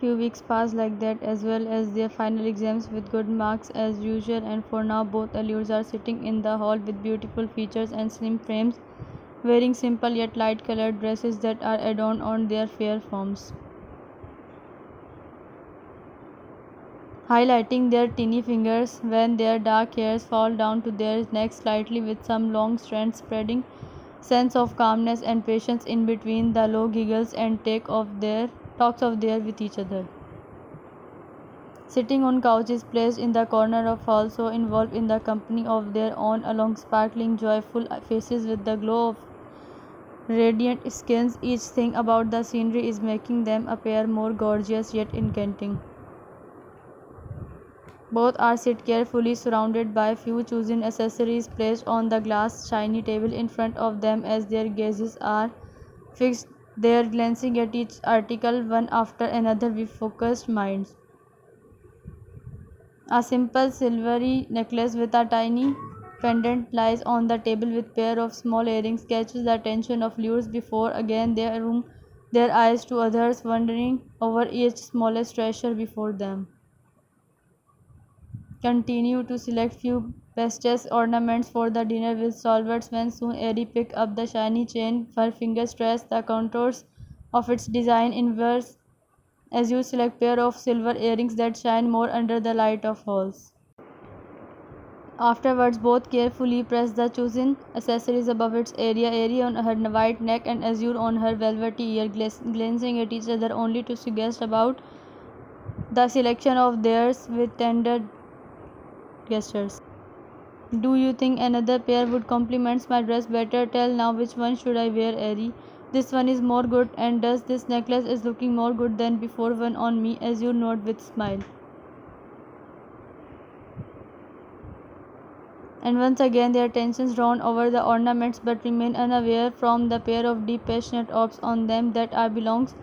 Few weeks pass like that, as well as their final exams with good marks as usual, and for now both allures are sitting in the hall with beautiful features and slim frames, wearing simple yet light-colored dresses that are adorned on their fair forms, highlighting their teeny fingers when their dark hairs fall down to their necks slightly with some long strands spreading sense of calmness and patience in between the low giggles and talks of their with each other. Sitting on couches placed in the corner of hall, so involved in the company of their own along sparkling joyful faces with the glow of radiant skins, each thing about the scenery is making them appear more gorgeous yet enchanting. Both are sit carefully surrounded by few chosen accessories placed on the glass shiny table in front of them as their gazes are fixed there glancing at each article one after another with focused minds. A simple silvery necklace with a tiny pendant lies on the table with pair of small earrings catches the attention of lures before again they room their eyes to others wondering over each smallest treasure before them. Continue to select few bestest ornaments for the dinner with solvents when soon Airy pick up the shiny chain. Her fingers trace the contours of its design inverse as you select pair of silver earrings that shine more under the light of halls. Afterwards, both carefully press the chosen accessories above its area, Airy on her white neck and Azure on her velvety ear, glancing at each other only to suggest about the selection of theirs with tender gestures. Do you think another pair would complement my dress better? Tell now which one should I wear, Airy? This one is more good, and does this necklace is looking more good than before one on me, as you nod with smile. And once again their attentions drawn over the ornaments but remain unaware from the pair of deep passionate orbs on them that are belongs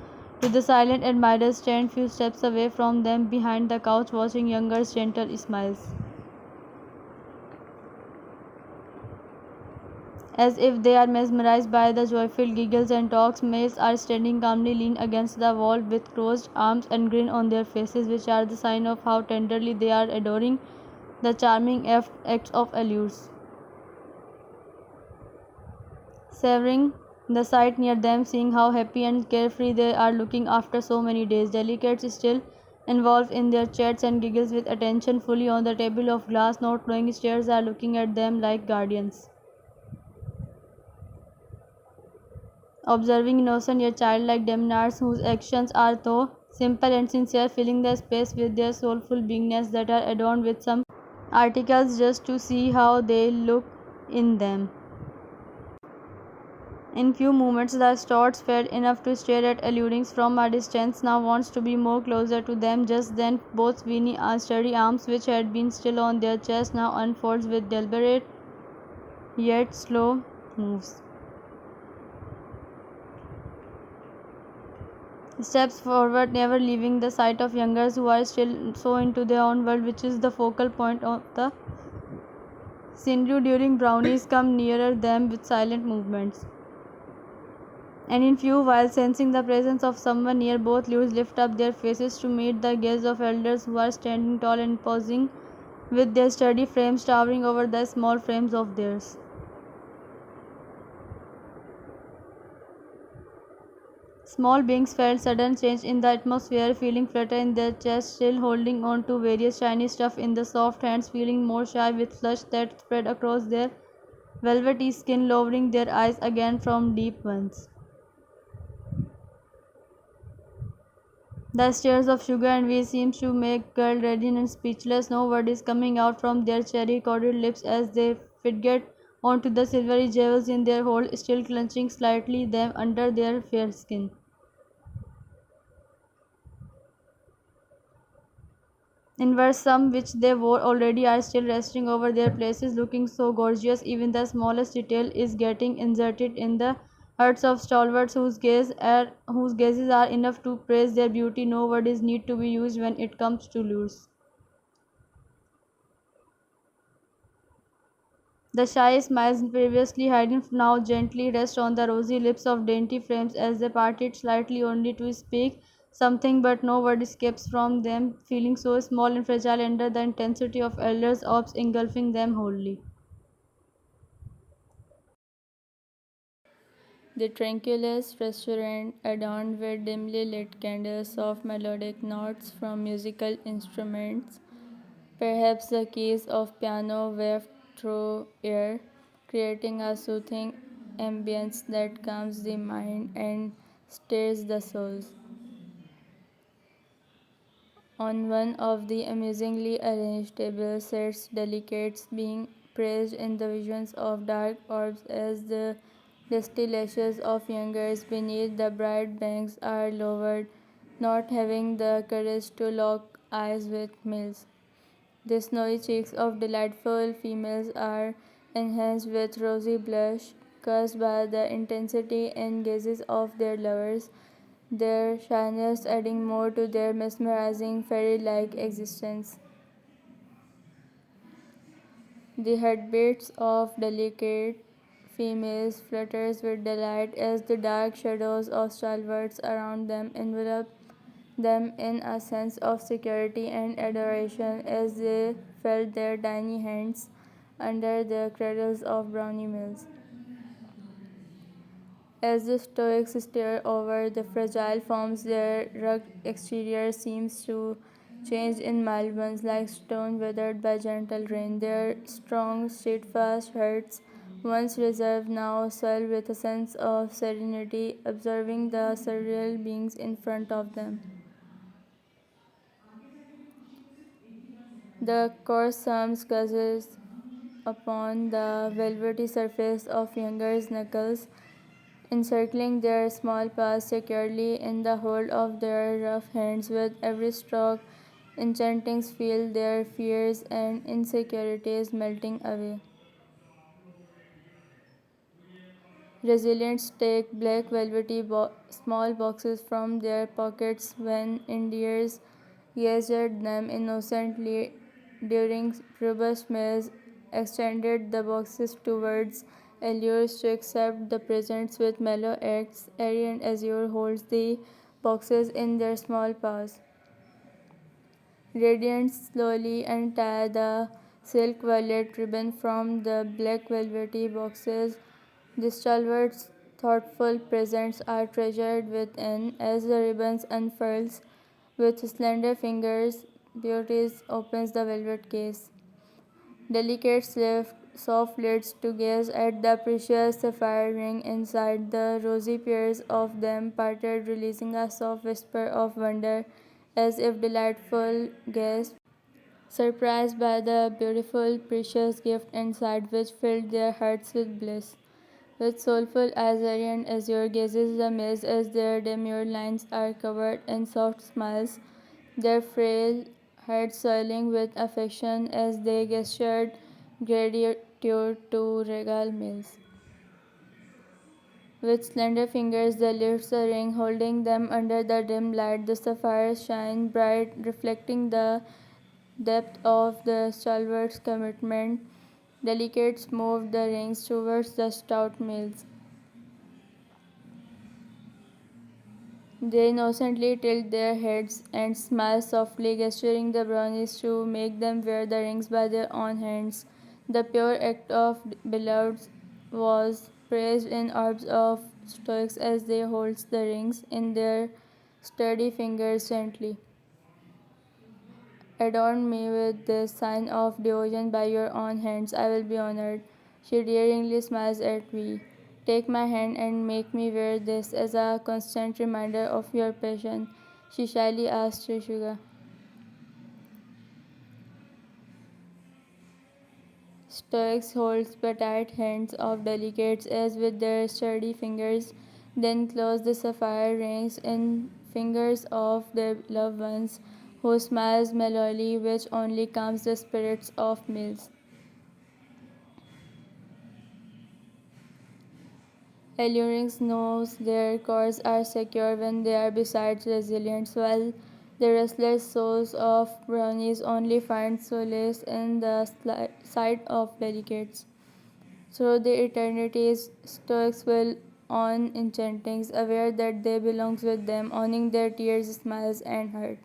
to the silent admirers stand few steps away from them behind the couch watching younger's gentle smiles. As if they are mesmerized by the joyful giggles and talks, maids are standing calmly leaned against the wall with crossed arms and grin on their faces, which are the sign of how tenderly they are adoring the charming acts of allures. Savoring the sight near them, seeing how happy and carefree they are looking after so many days, delicates still involved in their chats and giggles with attention fully on the table of glass, not knowing stares are looking at them like guardians. Observing innocent yet childlike demeanors whose actions are though simple and sincere, filling the space with their soulful beingness that are adorned with some articles just to see how they look in them. In few moments the stoats, fed enough to stare at allurings from a distance, now wants to be more closer to them. Just then both veiny sturdy arms which had been still on their chest now unfolds with deliberate yet slow moves. Steps forward, never leaving the sight of youngers who are still so into their own world, which is the focal point of the scenery. During brownies come nearer them with silent movements. And in few while sensing the presence of someone near, both lures lift up their faces to meet the gaze of elders who are standing tall and posing with their sturdy frames towering over the small frames of theirs. Small beings felt sudden change in the atmosphere, feeling flutter in their chests, still holding on to various shiny stuff in the soft hands, feeling more shy with flush that spread across their velvety skin, lowering their eyes again from deep ones. The stares of Sugar and Vi seems to make girl radiant and speechless. No word is coming out from their cherry-colored lips as they fidget onto the silvery jewels in their hold, still clenching slightly them under their fair skin. In verse, some which they wore already are still resting over their places, looking so gorgeous. Even the smallest detail is getting inserted in the hearts of stalwarts whose gazes are enough to praise their beauty. No word is need to be used when it comes to lures. The shy smiles previously hidden now gently rest on the rosy lips of dainty frames as they parted slightly only to speak. something, but no word escapes from them, feeling so small and fragile under the intensity of elders' orbs engulfing them wholly. The tranquilous restaurant, adorned with dimly lit candles, soft melodic notes from musical instruments, perhaps the keys of piano wafted through air, creating a soothing ambience that calms the mind and stirs the soul. On one of the amusingly arranged tables sits delicates being praised in the visions of dark orbs as the dusty lashes of youngers beneath the bright banks are lowered, not having the courage to lock eyes with males. The snowy cheeks of delightful females are enhanced with rosy blush, caused by the intensity and gazes of their lovers, their shyness adding more to their mesmerizing fairy-like existence. The heartbeats of delicate females flutters with delight as the dark shadows of stalwarts around them envelop them in a sense of security and adoration as they felt their tiny hands under the cradles of brownie mills. As the Stoics stare over the fragile forms, their rugged exterior seems to change in mild ones like stone weathered by gentle rain. Their strong, steadfast hearts, once reserved, now swell with a sense of serenity, observing the surreal beings in front of them. The coarse thumbs gazes upon the velvety surface of Younger's knuckles, encircling their small paws securely in the hold of their rough hands. With every stroke, enchantings feel their fears and insecurities melting away. Resilients take black velvety small boxes from their pockets when Indians gazed at them innocently during robust meals, extended the boxes towards allures to accept the presents with mellow acts. Airy and Azure holds the boxes in their small paws. Radiant slowly untie the silk violet ribbon from the black velvety boxes. The stalwart's thoughtful presents are treasured within as the ribbons unfurls. With slender fingers, Beauty opens the velvet case. Delicates lift soft lids to gaze at the precious sapphire ring inside. The rosy pairs of them parted, releasing a soft whisper of wonder, as if delightful guests, surprised by the beautiful, precious gift inside, which filled their hearts with bliss. With soulful azure and azure gazes the maids as their demure lines are covered in soft smiles, their frail heads swelling with affection as they gestured gratitude to regal males. With slender fingers they lift the ring, holding them under the dim light. The sapphires shine bright, reflecting the depth of the stalwart's commitment. Delicates moved the rings towards the stout males. They innocently tilt their heads and smile softly, gesturing the brownies to make them wear the rings by their own hands. The pure act of beloved was praised in orbs of Stoics as they hold the rings in their sturdy fingers gently. Adorn me with this sign of devotion by your own hands, I will be honored. She daringly smiles at me. Take my hand and make me wear this as a constant reminder of your passion, she shyly asked Trishuga. Stoics holds petite hands of delicates as with their sturdy fingers, then close the sapphire rings in fingers of their loved ones, who smiles mellowly, which only calms the spirits of males. Alluring knows their cores are secure when they are besides resilient, while the restless souls of brownies only find solace in the sight of delicates. Through the eternities, Stoics will on enchantings, aware that they belongs with them, owning their tears, smiles, and hurt.